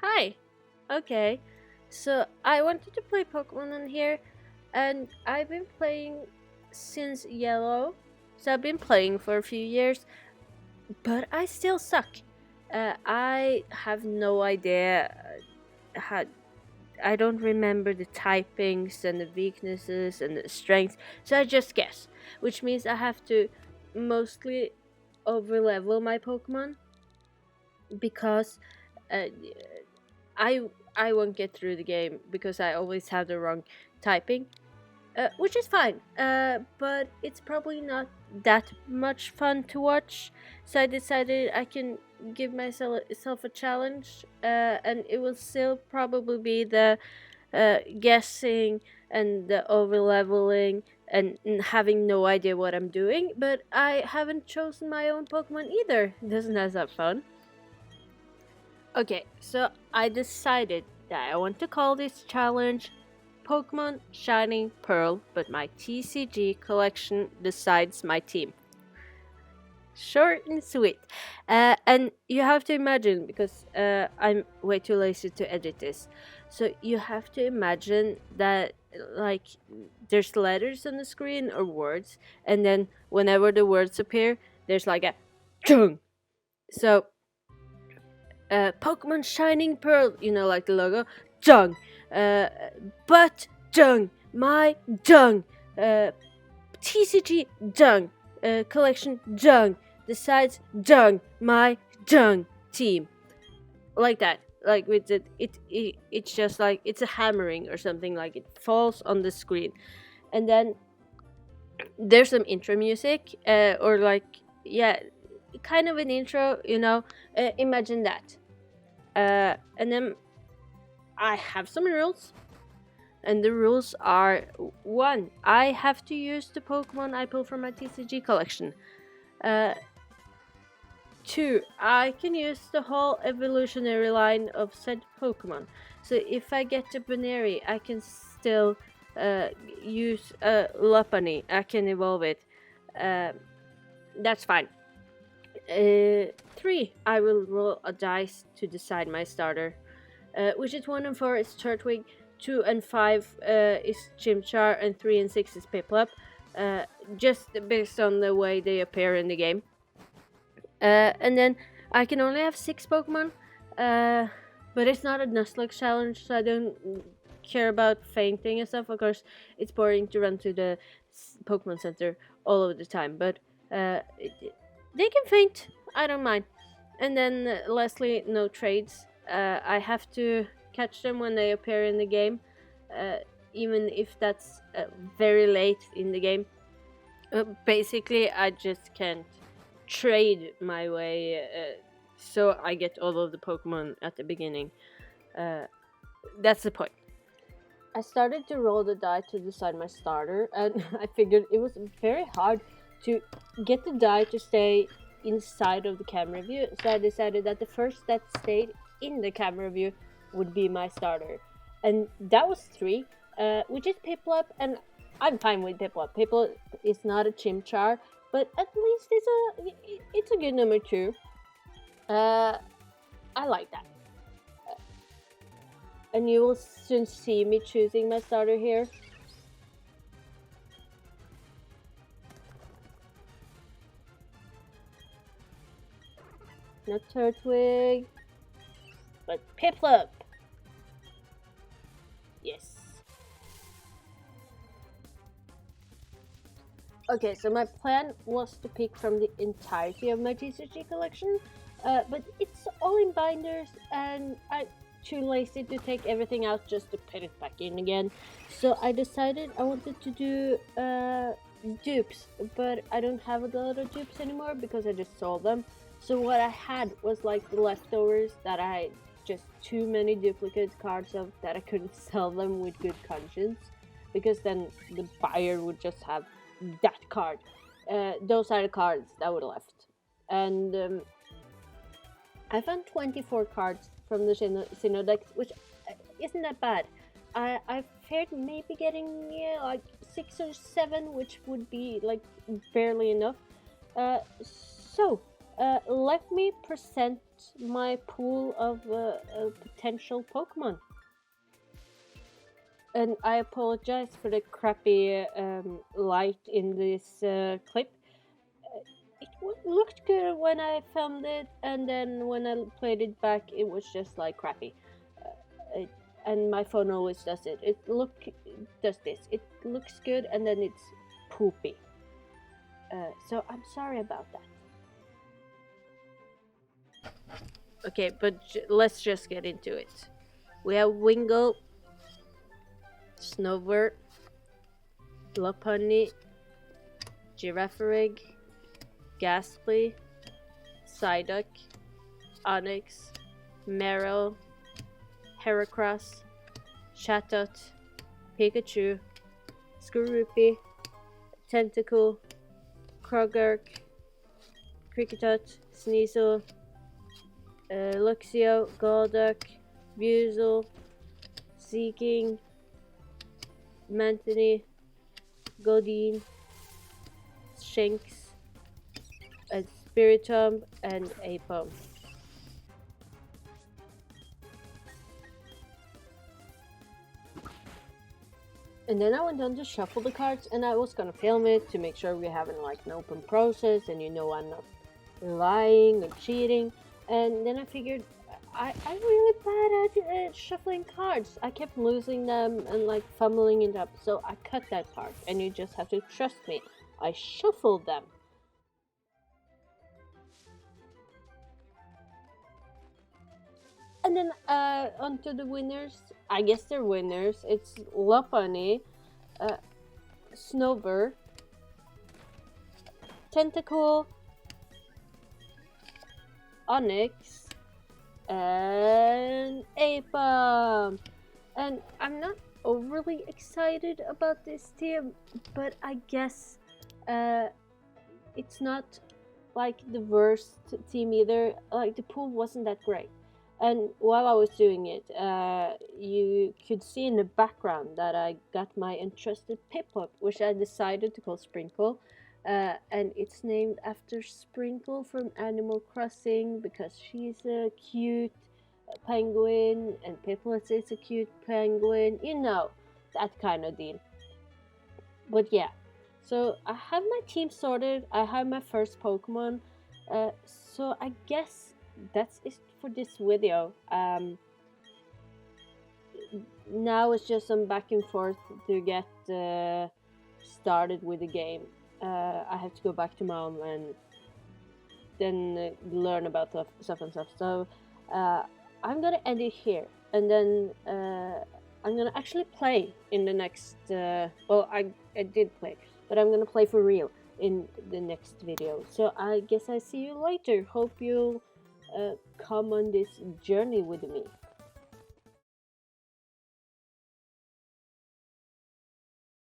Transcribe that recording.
Hi. Okay. So I wanted to play Pokemon on here, and I've been playing since Yellow. So I've been playing for a few years, but I still suck. I have no idea how. I don't remember the typings and the weaknesses and the strengths, so I just guess, which means I have to mostly overlevel my Pokemon because uh, I I won't get through the game because I always have the wrong typing, which is fine. But it's probably not that much fun to watch. So I decided I can give myself a challenge, and it will still probably be the guessing and the over leveling and having no idea what I'm doing. But I haven't chosen my own Pokemon either. Doesn't that sound fun? Okay, so I decided that I want to call this challenge Pokemon Shining Pearl, but my TCG collection decides my team. Short and sweet. And you have to imagine, because I'm way too lazy to edit this, so you have to imagine that, like, there's letters on the screen or words, and then whenever the words appear, there's like a chung. So Pokemon Shining Pearl, like the logo, dung. Uh, but dung, my dung. Uh, TCG dung. Collection dung. The sides dung, my dung team. Like that. Like with it's just like it's a hammering or something, like it falls on the screen, and then there's some intro music, or like, yeah, kind of an intro. Imagine that. And then I have some rules, and the rules are: one, I have to use the Pokemon I pull from my TCG collection. Uh, two, I can use the whole evolutionary line of said Pokemon. So if I get a Baneri, I can still use a Lopunny. I can evolve it. Uh, that's fine. Three, I will roll a dice to decide my starter, which is 1 and 4 is Turtwig, 2 and 5 is Chimchar, and 3 and 6 is Piplup, uh, just based on the way they appear in the game. And then I can only have 6 Pokemon, but it's not a Nuzlocke challenge, so I don't care about fainting and stuff. Of course, it's boring to run to the Pokemon Center all of the time, but they can faint. I don't mind. And then lastly, no trades. I have to catch them when they appear in the game, uh, even if that's very late in the game. Basically, I just can't trade my way, so I get all of the Pokemon at the beginning. Uh, that's the point. I started to roll the die to decide my starter, and I figured it was very hard to get the die to stay inside of the camera view, so I decided that the first that stayed in the camera view would be my starter. And that was 3, which is Piplup, and I'm fine with Piplup. Piplup is not a Chimchar, but at least it's a good number 2. I like that. And you will soon see me choosing my starter here. Not Turtwig, but Piplup. Yes. Okay, so my plan was to pick from the entirety of my TCG collection, but it's all in binders, and I'm too lazy to take everything out just to put it back in again. So I decided I wanted to do dupes, but I don't have a lot of dupes anymore because I just sold them. So what I had was like the leftovers that I had just too many duplicate cards of that I couldn't sell them with good conscience, because then the buyer would just have that card. Those are the cards that were left. And I found 24 cards from the Sinnoh deck, which isn't that bad. I feared maybe getting like 6 or 7, which would be like barely enough. So let me present my pool of potential Pokemon. And I apologize for the crappy light in this clip. It looked good when I filmed it, and then when I played it back, it was just like crappy. And my phone always does it. Does this. It looks good, and then it's poopy. So I'm sorry about that. Okay, but let's just get into it. We have Wingull, Snover, Lopunny, Girafarig, Ghastly, Psyduck, Onix, Meryl, Heracross, Chatot, Pikachu, Skorupi, Tentacool, Krogerk, Kricketot, Sneasel, Luxio, Golduck, Buizel, Seeking, Mantony, Goldeen, Shinx, and Spiritomb, and Apom. And then I went on to shuffle the cards, and I was gonna film it to make sure we're having like an open process, and you know I'm not lying or cheating. And then I figured I'm really bad at shuffling cards. I kept losing them and like fumbling it up, so I cut that part, and you just have to trust me. I shuffled them. And then onto the winners. I guess they're winners. It's Lopunny, Snover, Tentacool, Onix, and Apom. And I'm not overly excited about this team, but I guess it's not like the worst team either. Like the pool wasn't that great. And while I was doing it, you could see in the background that I got my entrusted Piplup, which I decided to call Sprinkle. And it's named after Sprinkle from Animal Crossing because she's a cute penguin and Piplup is a cute penguin. You know, that kind of deal. But yeah, so I have my team sorted. I have my first Pokemon. So I guess that's it for this video. Now it's just some back and forth to get started with the game. I have to go back to mom and then learn about stuff and stuff. So I'm gonna end it here, and then I'm gonna actually play in the next. Well, I did play, but I'm gonna play for real in the next video. So I guess I see you later. Hope you'll come on this journey with me.